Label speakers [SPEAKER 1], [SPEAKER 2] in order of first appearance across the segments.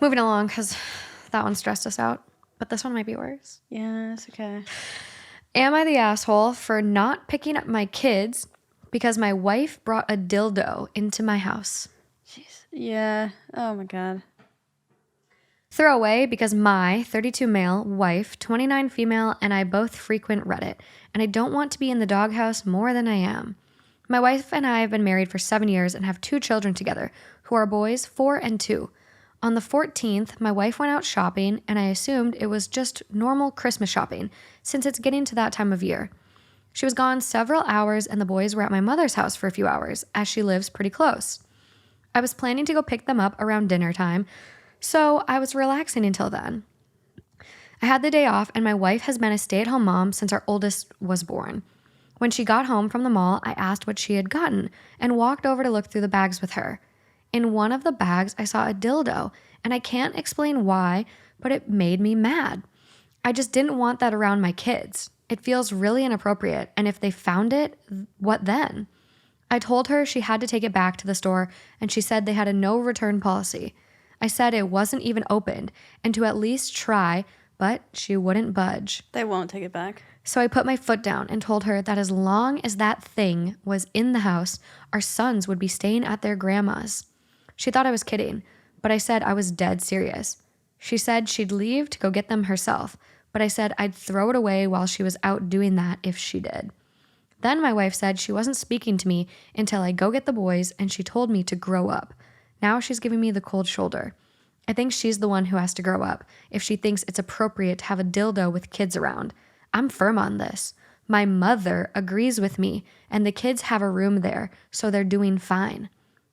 [SPEAKER 1] Moving along, because that one stressed us out. But this one might be worse.
[SPEAKER 2] Yeah, it's okay.
[SPEAKER 1] Am I the asshole for not picking up my kids because my wife brought a dildo into my house?
[SPEAKER 2] Jeez. Yeah. Oh my God.
[SPEAKER 1] Throwaway because my 32 male wife, 29 female, and I both frequent Reddit, and I don't want to be in the doghouse more than I am. My wife and I have been married for 7 years and have 2 children together, who are boys 4 and 2. On the 14th, my wife went out shopping, and I assumed it was just normal Christmas shopping, since it's getting to that time of year. She was gone several hours, and the boys were at my mother's house for a few hours, as she lives pretty close. I was planning to go pick them up around dinner time, so I was relaxing until then. I had the day off, and my wife has been a stay-at-home mom since our oldest was born. When she got home from the mall, I asked what she had gotten and walked over to look through the bags with her. In one of the bags, I saw a dildo, and I can't explain why, but it made me mad. I just didn't want that around my kids. It feels really inappropriate, and if they found it, what then? I told her she had to take it back to the store, and she said they had a no return policy. I said it wasn't even opened, and to at least try, but she wouldn't budge.
[SPEAKER 2] They won't take it back.
[SPEAKER 1] So I put my foot down and told her that as long as that thing was in the house, our sons would be staying at their grandma's. She thought I was kidding, but I said I was dead serious. She said she'd leave to go get them herself, but I said I'd throw it away while she was out doing that if she did. Then my wife said she wasn't speaking to me until I go get the boys, and she told me to grow up. Now she's giving me the cold shoulder. I think she's the one who has to grow up if she thinks it's appropriate to have a dildo with kids around. I'm firm on this. My mother agrees with me, and the kids have a room there, so they're doing fine.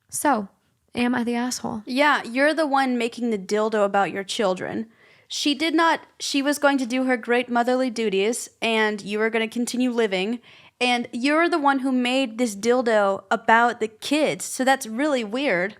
[SPEAKER 1] So, am I the asshole?
[SPEAKER 2] Yeah, you're the one making the dildo about your children. She was going to do her great motherly duties, and you were going to continue living, and you're the one who made this dildo about the kids, so that's really weird.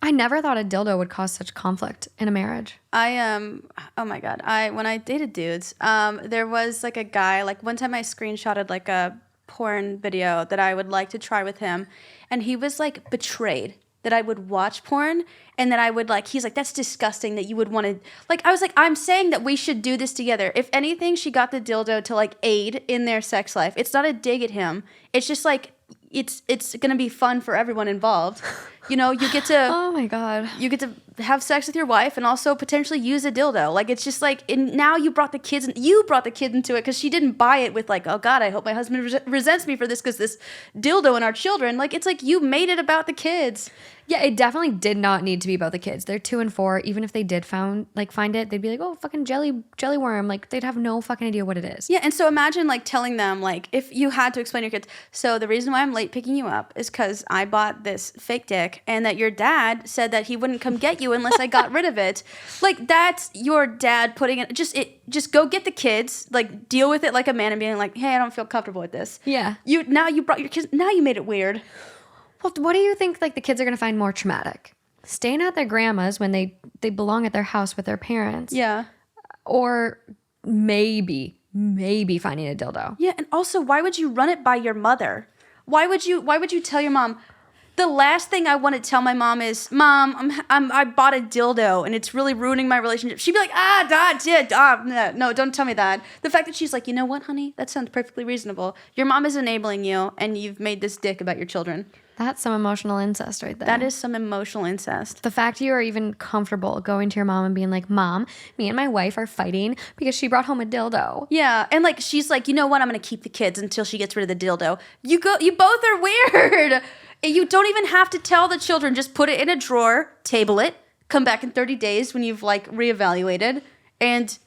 [SPEAKER 1] I never thought a dildo would cause such conflict in a marriage.
[SPEAKER 2] Oh my God. When I dated dudes, there was like a guy, like one time I screenshotted like a porn video that I would like to try with him, and he was like betrayed that I would watch porn, and that I would like, he's like, that's disgusting that you would want to, like, I was like, I'm saying that we should do this together. If anything, she got the dildo to like aid in their sex life. It's not a dig at him. It's just like, it's going to be fun for everyone involved. You know, you get to
[SPEAKER 1] Oh my God.
[SPEAKER 2] you get to have sex with your wife and also potentially use a dildo. Like, it's just like, and now you brought the kids into it because she didn't buy it with like, oh God, I hope my husband resents me for this because this dildo and our children. Like, it's like you made it about the kids.
[SPEAKER 1] Yeah, it definitely did not need to be about the kids. They're 2 and 4. Even if they did find it, they'd be like, oh, fucking jelly worm. Like, they'd have no fucking idea what it is.
[SPEAKER 2] Yeah, and so imagine like telling them, like, if you had to explain to your kids, so the reason why I'm late picking you up is because I bought this fake dick and that your dad said that he wouldn't come get you unless I got rid of it. Like, that's your dad putting it, just go get the kids, like, deal with it like a man and being like, hey, I don't feel comfortable with this.
[SPEAKER 1] Yeah.
[SPEAKER 2] Now you brought your kids, now you made it weird.
[SPEAKER 1] Well, what do you think like the kids are going to find more traumatic? Staying at their grandma's when they belong at their house with their parents?
[SPEAKER 2] Yeah.
[SPEAKER 1] Or maybe finding a dildo?
[SPEAKER 2] Yeah, and also, why would you run it by your mother? Why would you tell your mom? The last thing I want to tell my mom is, Mom, I bought a dildo and it's really ruining my relationship. She'd be like, no, don't tell me that. The fact that she's like, you know what, honey, that sounds perfectly reasonable. Your mom is enabling you, and you've made this dick about your children.
[SPEAKER 1] That's some emotional incest right there.
[SPEAKER 2] That is some emotional incest.
[SPEAKER 1] The fact you are even comfortable going to your mom and being like, Mom, me and my wife are fighting because she brought home a dildo.
[SPEAKER 2] Yeah, and like she's like, you know what? I'm gonna keep the kids until she gets rid of the dildo. You both are weird. You don't even have to tell the children. Just put it in a drawer, table it, come back in 30 days when you've like reevaluated. And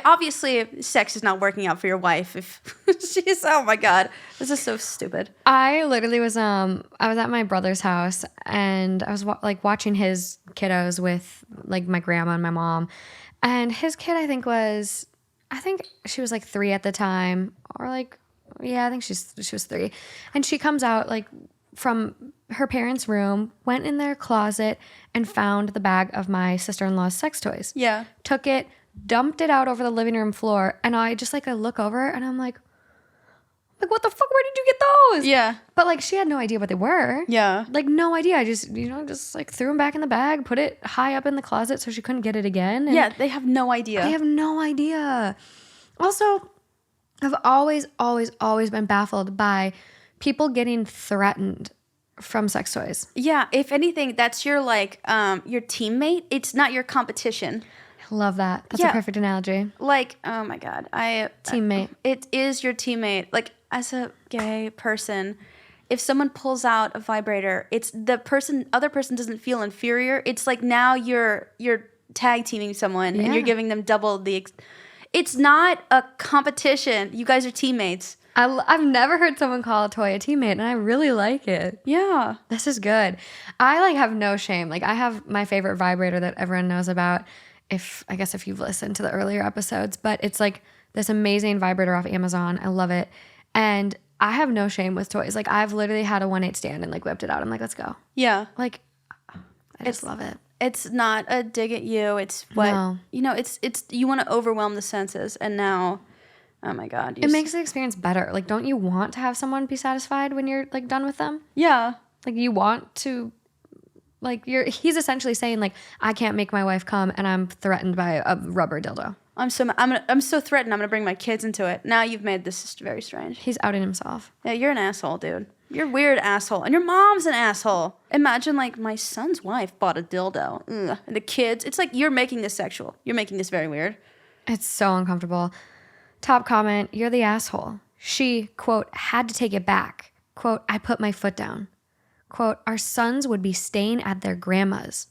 [SPEAKER 2] obviously, sex is not working out for your wife. If she's, oh my God, this is so stupid.
[SPEAKER 1] I literally was I was at my brother's house, and I was watching his kiddos with like my grandma and my mom, and his kid I think she was like 3 at the time, or like, yeah, I think she was 3, and she comes out like from her parents' room, went in their closet and found the bag of my sister-in-law's sex toys.
[SPEAKER 2] Yeah.
[SPEAKER 1] Took it, dumped it out over the living room floor, and I just like, I look over and I'm like, Like, what the fuck? Where did you get those?
[SPEAKER 2] Yeah.
[SPEAKER 1] But like, she had no idea what they were.
[SPEAKER 2] Yeah.
[SPEAKER 1] Like, no idea. I just, just like threw them back in the bag, put it high up in the closet so she couldn't get it again. And
[SPEAKER 2] Yeah, they have no idea.
[SPEAKER 1] I have no idea. Also, I've always, always, always been baffled by people getting threatened from sex toys.
[SPEAKER 2] Yeah, if anything, that's your like your teammate. It's not your competition.
[SPEAKER 1] I love that. That's a perfect analogy.
[SPEAKER 2] Like, oh my God,
[SPEAKER 1] Teammate.
[SPEAKER 2] It is your teammate. Like, as a gay person, if someone pulls out a vibrator, it's the other person doesn't feel inferior. It's like now you're tag teaming someone and you're giving them double the. It's not a competition. You guys are teammates.
[SPEAKER 1] I've never heard someone call a toy a teammate, and I really like it.
[SPEAKER 2] Yeah.
[SPEAKER 1] This is good. I like have no shame. Like, I have my favorite vibrator that everyone knows about. I guess if you've listened to the earlier episodes, but it's like this amazing vibrator off Amazon. I love it. And I have no shame with toys. Like, I've literally had a 1-8 stand and like whipped it out. I'm like, let's go.
[SPEAKER 2] Yeah.
[SPEAKER 1] Like, I just love it.
[SPEAKER 2] It's not a dig at you. It's what, it's you want to overwhelm the senses. And now, oh my God.
[SPEAKER 1] It makes the experience better. Like, don't you want to have someone be satisfied when you're like done with them?
[SPEAKER 2] Yeah.
[SPEAKER 1] Like, you want to, like, he's essentially saying like, I can't make my wife come and I'm threatened by a rubber dildo.
[SPEAKER 2] I'm so threatened. I'm gonna bring my kids into it. Now you've made this very strange.
[SPEAKER 1] He's outing himself.
[SPEAKER 2] Yeah, you're an asshole, dude. You're a weird asshole, and your mom's an asshole. Imagine like my son's wife bought a dildo, ugh. And the kids. It's like you're making this sexual. You're making this very weird.
[SPEAKER 1] It's so uncomfortable. Top comment: you're the asshole. She, quote, had to take it back. Quote, I put my foot down. Quote, our sons would be staying at their grandma's.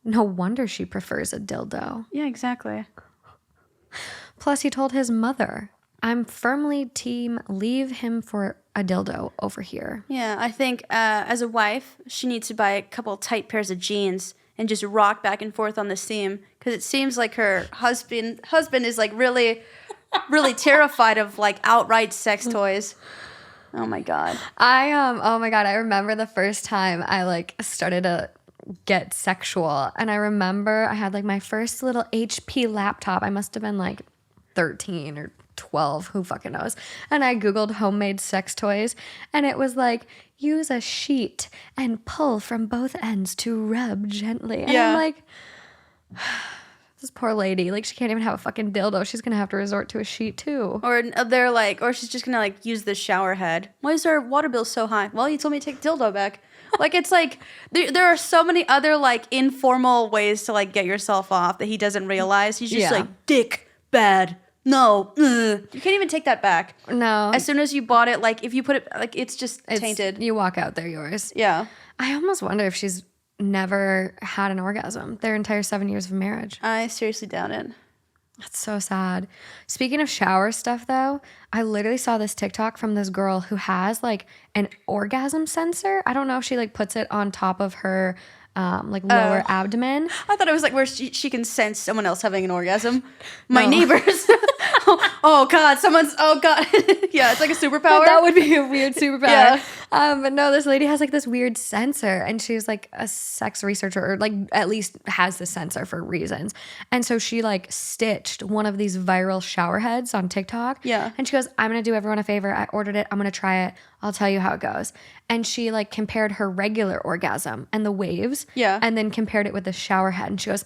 [SPEAKER 1] No wonder she prefers a dildo.
[SPEAKER 2] Yeah, exactly.
[SPEAKER 1] Plus, he told his mother, I'm firmly team leave him for a dildo over here.
[SPEAKER 2] Yeah, I think as a wife, she needs to buy a couple tight pairs of jeans and just rock back and forth on the seam because it seems like her husband is like really, really terrified of like outright sex toys. Oh my God.
[SPEAKER 1] I remember the first time I like started to get sexual, and I remember I had like my first little HP laptop. I must have been like 13 or 12, who fucking knows. And I Googled homemade sex toys, and it was like, use a sheet and pull from both ends to rub gently. And I'm like, this poor lady, like she can't even have a fucking dildo. She's gonna have to resort to a sheet too.
[SPEAKER 2] Or they're like, or she's just gonna like use the shower head. Why is our water bill so high? Well, you told me to take dildo back. Like, it's like there are so many other like informal ways to like get yourself off that he doesn't realize. He's just like, dick, bad. No, you can't even take that back.
[SPEAKER 1] No.
[SPEAKER 2] As soon as you bought it, like if you put it, like it's just tainted.
[SPEAKER 1] You walk out, they're yours.
[SPEAKER 2] Yeah.
[SPEAKER 1] I almost wonder if she's never had an orgasm their entire 7 years of marriage.
[SPEAKER 2] I seriously doubt it.
[SPEAKER 1] That's so sad. Speaking of shower stuff, though, I literally saw this TikTok from this girl who has like an orgasm sensor. I don't know if she like puts it on top of her like lower abdomen.
[SPEAKER 2] I thought it was like where she can sense someone else having an orgasm. My neighbors. Oh God, oh God. Yeah, it's like a superpower.
[SPEAKER 1] That would be a weird superpower.
[SPEAKER 2] Yeah.
[SPEAKER 1] But no, this lady has like this weird sensor, and she's like a sex researcher, or like at least has this sensor for reasons. And so she like stitched one of these viral shower heads on TikTok.
[SPEAKER 2] Yeah.
[SPEAKER 1] And she goes, I'm going to do everyone a favor. I ordered it. I'm going to try it. I'll tell you how it goes. And she like compared her regular orgasm and the waves.
[SPEAKER 2] Yeah.
[SPEAKER 1] And then compared it with the shower head. And she goes,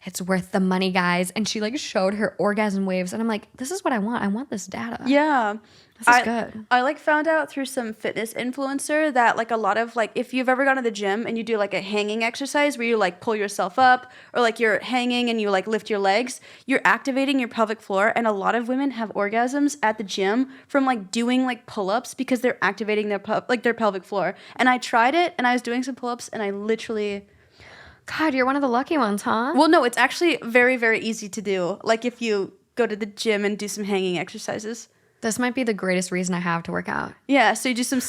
[SPEAKER 1] it's worth the money, guys. And she like showed her orgasm waves. And I'm like, this is what I want. I want this data.
[SPEAKER 2] Yeah.
[SPEAKER 1] This is good.
[SPEAKER 2] I like found out through some fitness influencer that like a lot of like, if you've ever gone to the gym and you do like a hanging exercise where you like pull yourself up, or like you're hanging and you like lift your legs, you're activating your pelvic floor. And a lot of women have orgasms at the gym from like doing like pull-ups because they're activating their pelvic floor. And I tried it and I was doing some pull-ups and I literally...
[SPEAKER 1] God, you're one of the lucky ones, huh?
[SPEAKER 2] Well, no, it's actually very, very easy to do. Like if you go to the gym and do some hanging exercises.
[SPEAKER 1] This might be the greatest reason I have to work out.
[SPEAKER 2] Yeah, so you do some...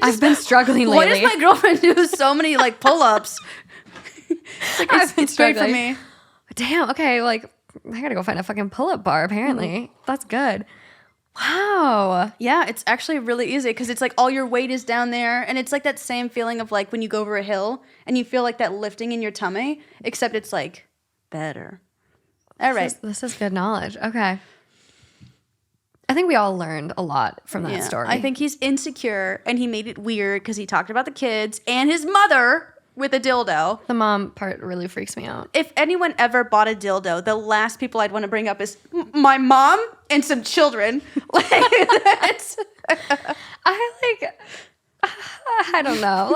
[SPEAKER 1] I've been struggling lately.
[SPEAKER 2] Why does my girlfriend do so many like pull-ups? It's great for me.
[SPEAKER 1] Damn, okay, like I gotta go find a fucking pull-up bar apparently. Mm-hmm. That's good. Wow.
[SPEAKER 2] Yeah, it's actually really easy because it's like all your weight is down there, and it's like that same feeling of like when you go over a hill and you feel like that lifting in your tummy, except it's like better. All right.
[SPEAKER 1] This is good knowledge. Okay. I think we all learned a lot from that story.
[SPEAKER 2] I think he's insecure, and he made it weird because he talked about the kids and his mother with a dildo.
[SPEAKER 1] The mom part really freaks me out.
[SPEAKER 2] If anyone ever bought a dildo, the last people I'd want to bring up is my mom and some children. Like, that's...
[SPEAKER 1] I don't know.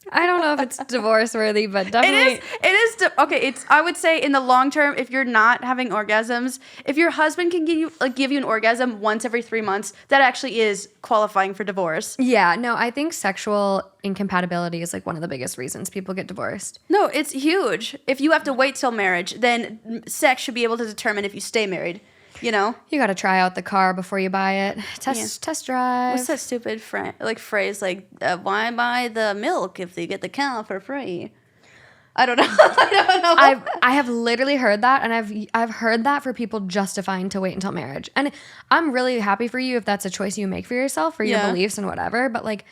[SPEAKER 1] I don't know if it's divorce worthy, but definitely
[SPEAKER 2] It is. Okay, I would say in the long term, if you're not having orgasms, if your husband can give you an orgasm once every 3 months, that actually is qualifying for divorce.
[SPEAKER 1] Yeah, no, I think sexual incompatibility is like one of the biggest reasons people get divorced.
[SPEAKER 2] No, it's huge. If you have to wait till marriage, then sex should be able to determine if you stay married. You know,
[SPEAKER 1] you got to try out the car before you buy it. Test drive.
[SPEAKER 2] What's that stupid phrase? Like, why buy the milk if they get the cow for free? I don't know. I don't know.
[SPEAKER 1] I have literally heard that, and I've heard that for people justifying to wait until marriage. And I'm really happy for you if that's a choice you make for yourself, for your beliefs and whatever. But like,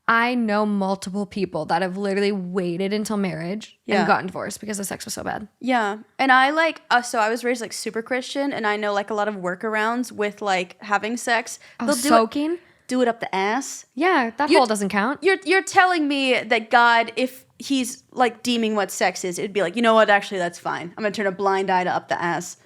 [SPEAKER 1] I know multiple people that have literally waited until marriage and gotten divorced because the sex was so bad.
[SPEAKER 2] Yeah. And I so I was raised like super Christian, and I know like a lot of workarounds with like having sex.
[SPEAKER 1] Oh, soaking?
[SPEAKER 2] Do it up the ass.
[SPEAKER 1] Yeah, that hole doesn't count.
[SPEAKER 2] You're telling me that God, if he's like deeming what sex is, it'd be like, you know what, actually that's fine. I'm gonna turn a blind eye to up the ass.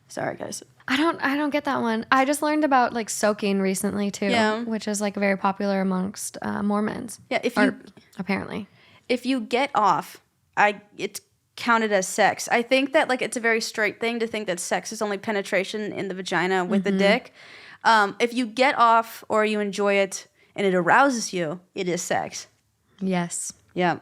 [SPEAKER 2] Sorry guys.
[SPEAKER 1] I don't get that one. I just learned about like soaking recently too, which is like very popular amongst Mormons.
[SPEAKER 2] Yeah,
[SPEAKER 1] apparently.
[SPEAKER 2] If you get off, it's counted as sex. I think that like it's a very straight thing to think that sex is only penetration in the vagina with the dick. If you get off or you enjoy it and it arouses you, it is sex.
[SPEAKER 1] Yes.
[SPEAKER 2] Yeah.